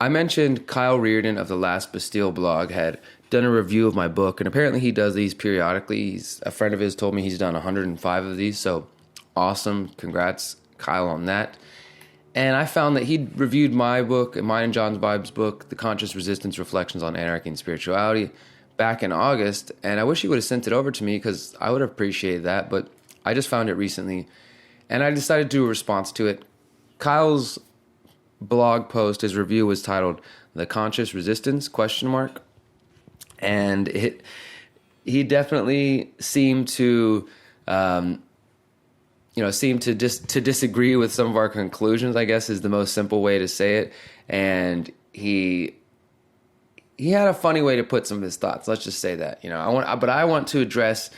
I mentioned Kyle Rearden of the Last Bastille blog had done a review of my book, and apparently he does these periodically. A friend of his told me he's done 105 of these, so awesome. Congrats, Kyle, on that. And I found that he'd reviewed my book, mine and John's Vibes book, The Conscious Resistance Reflections on Anarchy and Spirituality, back in August, and I wish he would have sent it over to me because I would have appreciated that, but I just found it recently, and I decided to do a response to it. Kyle's blog post, his review was titled "The Conscious Resistance?" And he definitely seemed to disagree with some of our conclusions, I guess is the most simple way to say it. And he had a funny way to put some of his thoughts. Let's just say that, I want to address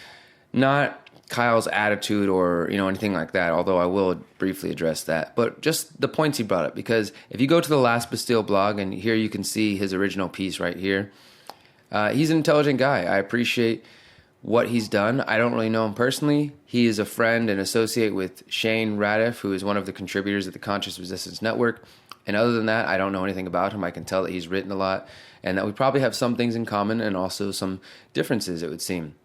not Kyle's attitude or, anything like that, although I will briefly address that, but just the points he brought up. Because if you go to the Last Bastille blog, and here you can see his original piece right here, he's an intelligent guy. I appreciate what he's done. I don't really know him personally. He is a friend and associate with Shane Radiff, who is one of the contributors at the Conscious Resistance Network. And other than that, I don't know anything about him. I can tell that he's written a lot and that we probably have some things in common and also some differences, it would seem.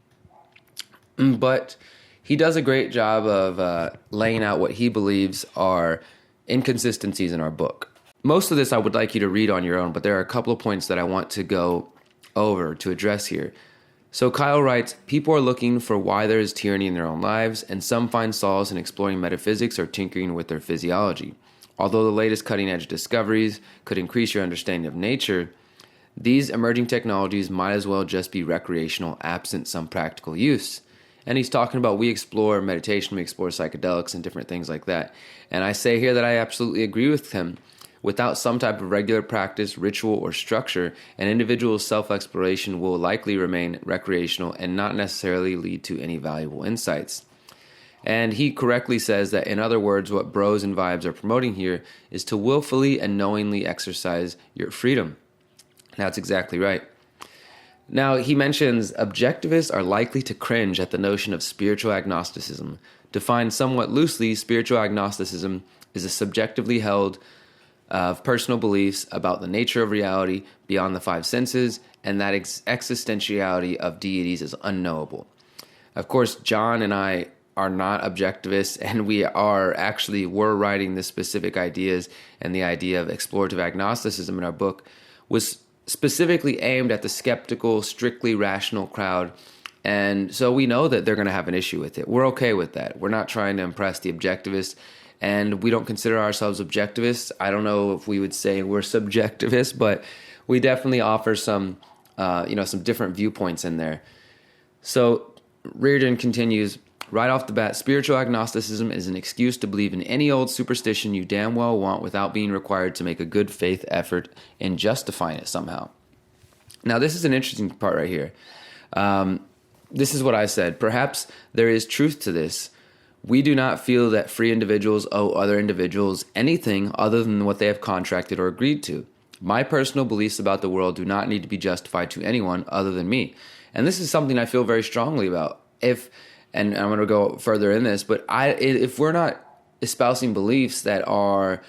But he does a great job of laying out what he believes are inconsistencies in our book. Most of this I would like you to read on your own, but there are a couple of points that I want to go over to address here. So Kyle writes, people are looking for why there is tyranny in their own lives, and some find solace in exploring metaphysics or tinkering with their physiology. Although the latest cutting-edge discoveries could increase your understanding of nature, these emerging technologies might as well just be recreational, absent some practical use. And he's talking about we explore meditation, we explore psychedelics and different things like that. And I say here that I absolutely agree with him. Without some type of regular practice, ritual, or structure, an individual's self-exploration will likely remain recreational and not necessarily lead to any valuable insights. And he correctly says that, in other words, what Bros and Vibes are promoting here is to willfully and knowingly exercise your freedom. That's exactly right. Now, he mentions objectivists are likely to cringe at the notion of spiritual agnosticism. Defined somewhat loosely, spiritual agnosticism is a subjectively held of personal beliefs about the nature of reality beyond the five senses, and that existentiality of deities is unknowable. Of course, John and I are not objectivists, and we're writing the specific ideas, and the idea of explorative agnosticism in our book was specifically aimed at the skeptical, strictly rational crowd. And so we know that they're going to have an issue with it. We're okay with that. We're not trying to impress the objectivists, and we don't consider ourselves objectivists. I don't know if we would say we're subjectivists, but we definitely offer some different viewpoints in there. So Rearden continues, right off the bat, spiritual agnosticism is an excuse to believe in any old superstition you damn well want without being required to make a good faith effort in justifying it somehow. Now, this is an interesting part right here. This is what I said. Perhaps there is truth to this. We do not feel that free individuals owe other individuals anything other than what they have contracted or agreed to. My personal beliefs about the world do not need to be justified to anyone other than me. And this is something I feel very strongly about. And I'm going to go further in this, but if we're not espousing beliefs that are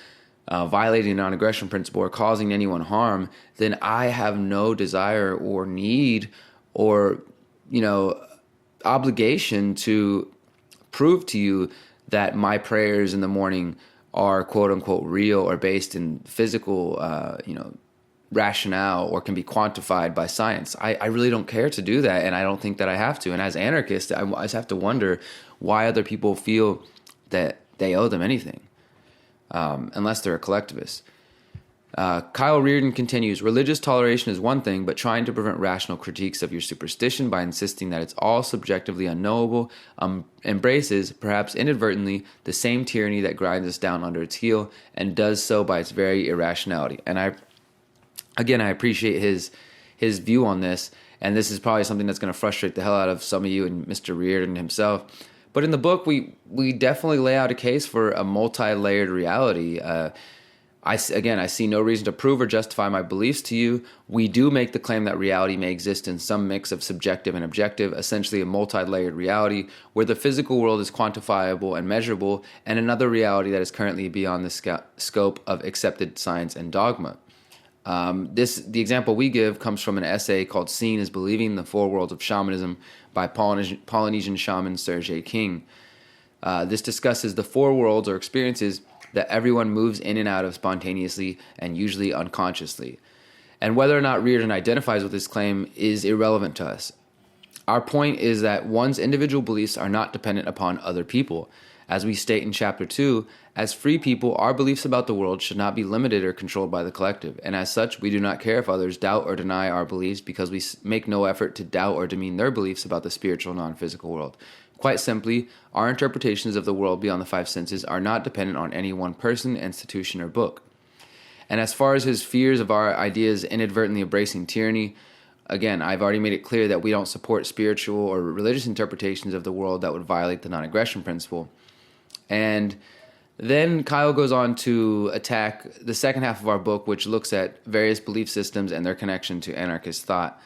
violating the non-aggression principle or causing anyone harm, then I have no desire or need or, obligation to prove to you that my prayers in the morning are quote unquote real or based in physical, rationale or can be quantified by science. I really don't care to do that, and I don't think that I have to. And as anarchists, I just have to wonder why other people feel that they owe them anything, unless they're a collectivist. Kyle Rearden continues, religious toleration is one thing, but trying to prevent rational critiques of your superstition by insisting that it's all subjectively unknowable embraces, perhaps inadvertently, the same tyranny that grinds us down under its heel and does so by its very irrationality. And I appreciate his view on this, and this is probably something that's going to frustrate the hell out of some of you and Mr. Rearden himself. But in the book, we definitely lay out a case for a multi-layered reality. I see no reason to prove or justify my beliefs to you. We do make the claim that reality may exist in some mix of subjective and objective, essentially a multi-layered reality where the physical world is quantifiable and measurable, and another reality that is currently beyond the scope of accepted science and dogma. The example we give comes from an essay called Seeing is Believing, The Four Worlds of Shamanism by Polynesian shaman Sergey King. This discusses the four worlds or experiences that everyone moves in and out of spontaneously and usually unconsciously. And whether or not Rearden identifies with this claim is irrelevant to us. Our point is that one's individual beliefs are not dependent upon other people. As we state in Chapter 2, as free people, our beliefs about the world should not be limited or controlled by the collective, and as such, we do not care if others doubt or deny our beliefs because we make no effort to doubt or demean their beliefs about the spiritual non-physical world. Quite simply, our interpretations of the world beyond the five senses are not dependent on any one person, institution, or book. And as far as his fears of our ideas inadvertently embracing tyranny, again, I've already made it clear that we don't support spiritual or religious interpretations of the world that would violate the non-aggression principle. And then Kyle goes on to attack the second half of our book, which looks at various belief systems and their connection to anarchist thought.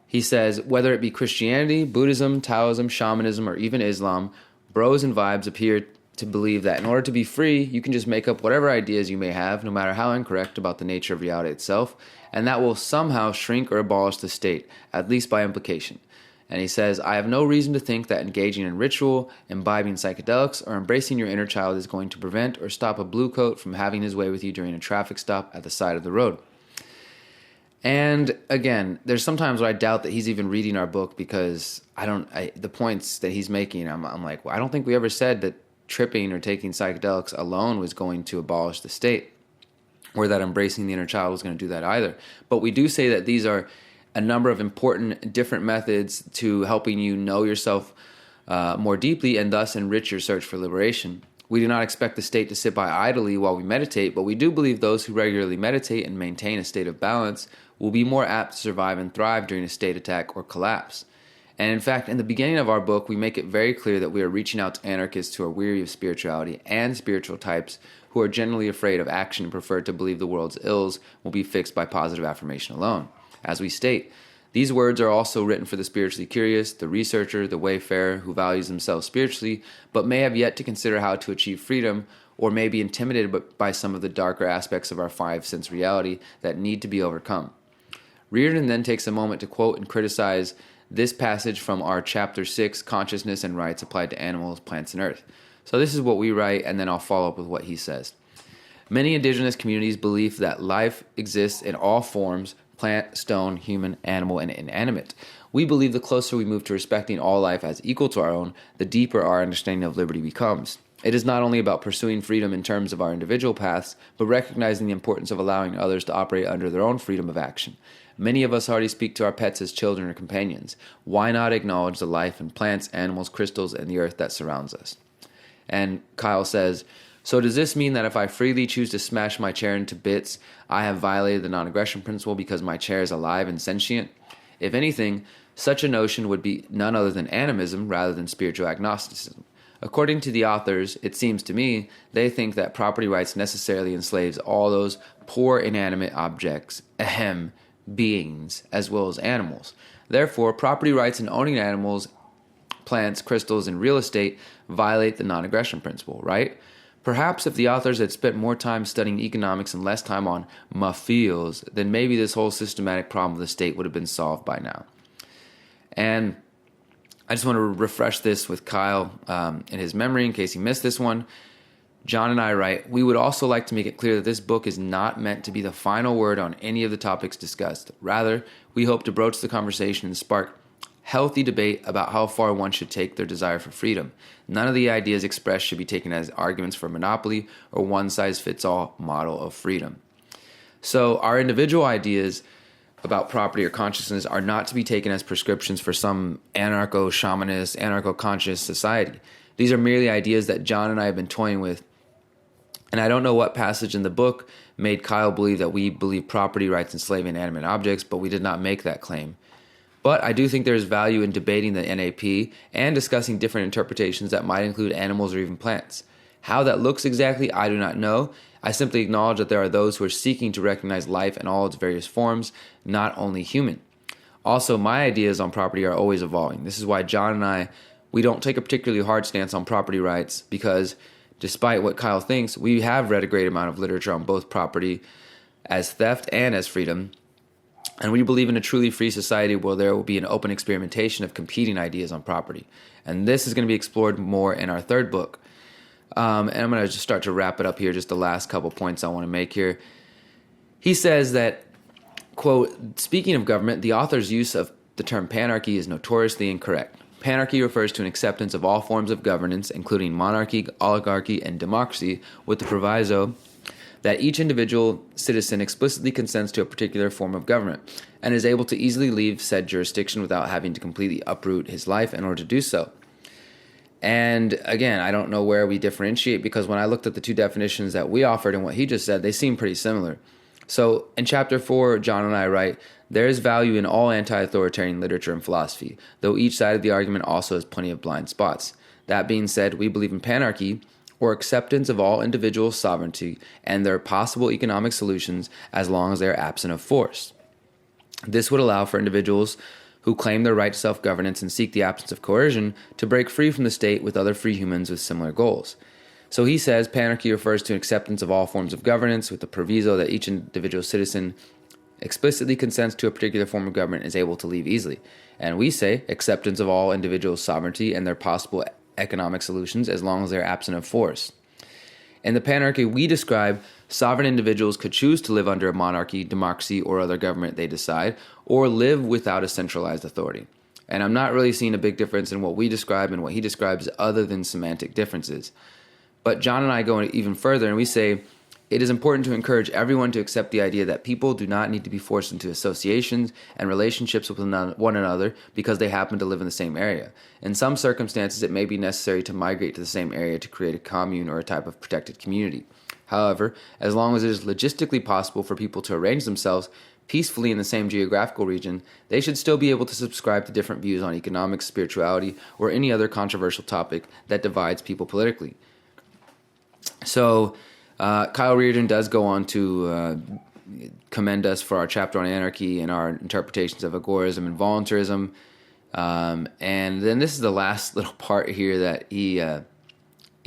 He says, whether it be Christianity, Buddhism, Taoism, shamanism, or even Islam, bros and vibes appear to believe that in order to be free, you can just make up whatever ideas you may have, no matter how incorrect, about the nature of reality itself, and that will somehow shrink or abolish the state, at least by implication. And he says, I have no reason to think that engaging in ritual, imbibing psychedelics, or embracing your inner child is going to prevent or stop a blue coat from having his way with you during a traffic stop at the side of the road. And again, there's sometimes where I doubt that he's even reading our book because the points that he's making, I'm like, well, I don't think we ever said that tripping or taking psychedelics alone was going to abolish the state, or that embracing the inner child was going to do that either. But we do say that these are a number of important different methods to helping you know yourself more deeply and thus enrich your search for liberation. We do not expect the state to sit by idly while we meditate, but we do believe those who regularly meditate and maintain a state of balance will be more apt to survive and thrive during a state attack or collapse. And in fact, in the beginning of our book, we make it very clear that we are reaching out to anarchists who are weary of spirituality and spiritual types who are generally afraid of action and prefer to believe the world's ills will be fixed by positive affirmation alone. As we state, these words are also written for the spiritually curious, the researcher, the wayfarer who values themselves spiritually, but may have yet to consider how to achieve freedom, or may be intimidated by some of the darker aspects of our five-sense reality that need to be overcome. Rearden then takes a moment to quote and criticize this passage from our Chapter 6, Consciousness and Rights Applied to Animals, Plants, and Earth. So this is what we write, and then I'll follow up with what he says. Many indigenous communities believe that life exists in all forms, plant, stone, human, animal, and inanimate. We believe the closer we move to respecting all life as equal to our own, the deeper our understanding of liberty becomes. It is not only about pursuing freedom in terms of our individual paths, but recognizing the importance of allowing others to operate under their own freedom of action. Many of us already speak to our pets as children or companions. Why not acknowledge the life in plants, animals, crystals, and the earth that surrounds us? And Kyle says, so does this mean that if I freely choose to smash my chair into bits, I have violated the non-aggression principle because my chair is alive and sentient? If anything, such a notion would be none other than animism rather than spiritual agnosticism. According to the authors, it seems to me, they think that property rights necessarily enslaves all those poor inanimate objects, beings, as well as animals. Therefore, property rights in owning animals, plants, crystals, and real estate violate the non-aggression principle, right? Perhaps if the authors had spent more time studying economics and less time on mafios, then maybe this whole systematic problem of the state would have been solved by now. And I just want to refresh this with Kyle in his memory in case he missed this one. John and I write, we would also like to make it clear that this book is not meant to be the final word on any of the topics discussed. Rather, we hope to broach the conversation and spark healthy debate about how far one should take their desire for freedom. None of the ideas expressed should be taken as arguments for monopoly or one-size-fits-all model of freedom. So our individual ideas about property or consciousness are not to be taken as prescriptions for some anarcho-shamanist, anarcho-conscious society. These are merely ideas that John and I have been toying with. And I don't know what passage in the book made Kyle believe that we believe property rights enslave inanimate objects, but we did not make that claim. But I do think there is value in debating the NAP and discussing different interpretations that might include animals or even plants. How that looks exactly, I do not know. I simply acknowledge that there are those who are seeking to recognize life in all its various forms, not only human. Also, my ideas on property are always evolving. This is why John and I, we don't take a particularly hard stance on property rights because despite what Kyle thinks, we have read a great amount of literature on both property as theft and as freedom. And we believe in a truly free society where there will be an open experimentation of competing ideas on property. And this is going to be explored more in our third book. And I'm going to just start to wrap it up here, just the last couple points I want to make here. He says that, quote, speaking of government, the author's use of the term panarchy is notoriously incorrect. Panarchy refers to an acceptance of all forms of governance, including monarchy, oligarchy, and democracy, with the proviso that each individual citizen explicitly consents to a particular form of government and is able to easily leave said jurisdiction without having to completely uproot his life in order to do so. And again, I don't know where we differentiate, because when I looked at the two definitions that we offered and what he just said, they seem pretty similar. So in chapter 4, John and I write, there is value in all anti-authoritarian literature and philosophy, though each side of the argument also has plenty of blind spots. That being said, we believe in panarchy, or acceptance of all individual sovereignty and their possible economic solutions as long as they are absent of force. This would allow for individuals who claim their right to self-governance and seek the absence of coercion to break free from the state with other free humans with similar goals. So he says panarchy refers to acceptance of all forms of governance with the proviso that each individual citizen explicitly consents to a particular form of government and is able to leave easily. And we say acceptance of all individual sovereignty and their possible economic solutions as long as they're absent of force. In the panarchy we describe, sovereign individuals could choose to live under a monarchy, democracy, or other government they decide, or live without a centralized authority. And I'm not really seeing a big difference in what we describe and what he describes other than semantic differences. But John and I go even further, and we say it is important to encourage everyone to accept the idea that people do not need to be forced into associations and relationships with one another because they happen to live in the same area. In some circumstances, it may be necessary to migrate to the same area to create a commune or a type of protected community. However, as long as it is logistically possible for people to arrange themselves peacefully in the same geographical region, they should still be able to subscribe to different views on economics, spirituality, or any other controversial topic that divides people politically. So, Kyle Rearden does go on to commend us for our chapter on anarchy and our interpretations of agorism and voluntarism. And then this is the last little part here that he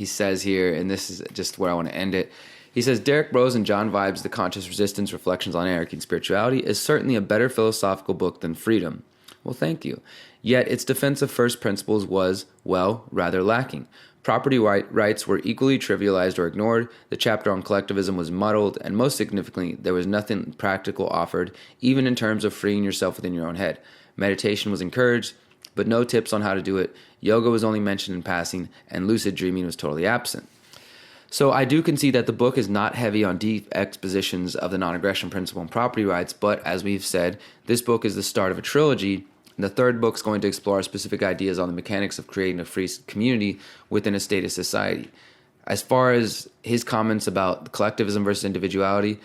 says here, and this is just where I want to end it. He says, Derek Bro's and John Vibe's The Conscious Resistance, Reflections on Anarchy and Spirituality is certainly a better philosophical book than Freedom. Well, thank you. Yet its defense of first principles was, well, rather lacking. Property rights were equally trivialized or ignored, the chapter on collectivism was muddled, and most significantly, there was nothing practical offered, even in terms of freeing yourself within your own head. Meditation was encouraged, but no tips on how to do it. Yoga was only mentioned in passing, and lucid dreaming was totally absent. So I do concede that the book is not heavy on deep expositions of the non-aggression principle and property rights, but as we've said, this book is the start of a trilogy. The third book is going to explore specific ideas on the mechanics of creating a free community within a statist society. As far as his comments about collectivism versus individuality,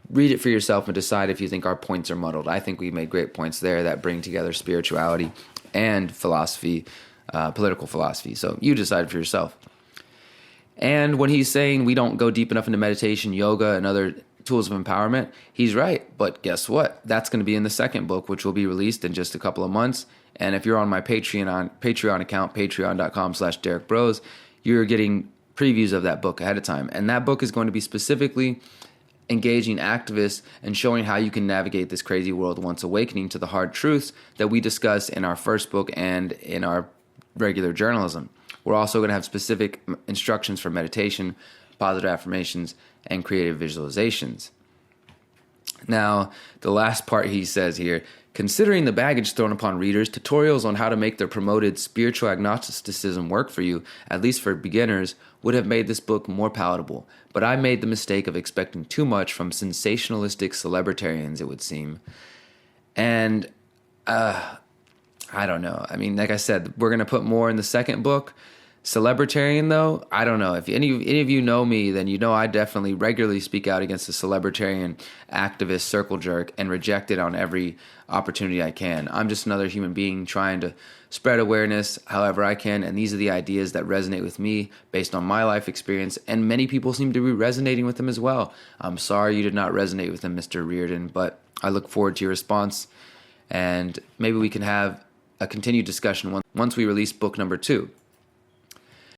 read it for yourself and decide if you think our points are muddled. I think we made great points there that bring together spirituality and philosophy, political philosophy. So you decide for yourself. And when he's saying we don't go deep enough into meditation, yoga, and other tools of empowerment, he's right. But guess what? That's going to be in the second book, which will be released in just a couple of months. And if you're on my Patreon account, patreon.com/DerekBros, you're getting previews of that book ahead of time. And that book is going to be specifically engaging activists and showing how you can navigate this crazy world once awakening to the hard truths that we discuss in our first book and in our regular journalism. We're also going to have specific instructions for meditation, positive affirmations, and creative visualizations. Now, the last part he says here, considering the baggage thrown upon readers, tutorials on how to make their promoted spiritual agnosticism work for you, at least for beginners, would have made this book more palatable. But I made the mistake of expecting too much from sensationalistic celebritarians, it would seem. And, I don't know. I mean, like I said, we're going to put more in the second book. Celebritarian, though, I don't know. If any of you know me, then you know I definitely regularly speak out against the celebritarian activist circle jerk and reject it on every opportunity I can. I'm just another human being trying to spread awareness however I can, and these are the ideas that resonate with me based on my life experience, and many people seem to be resonating with them as well. I'm sorry you did not resonate with them, Mr. Rearden, but I look forward to your response, and maybe we can have a continued discussion once we release book number 2.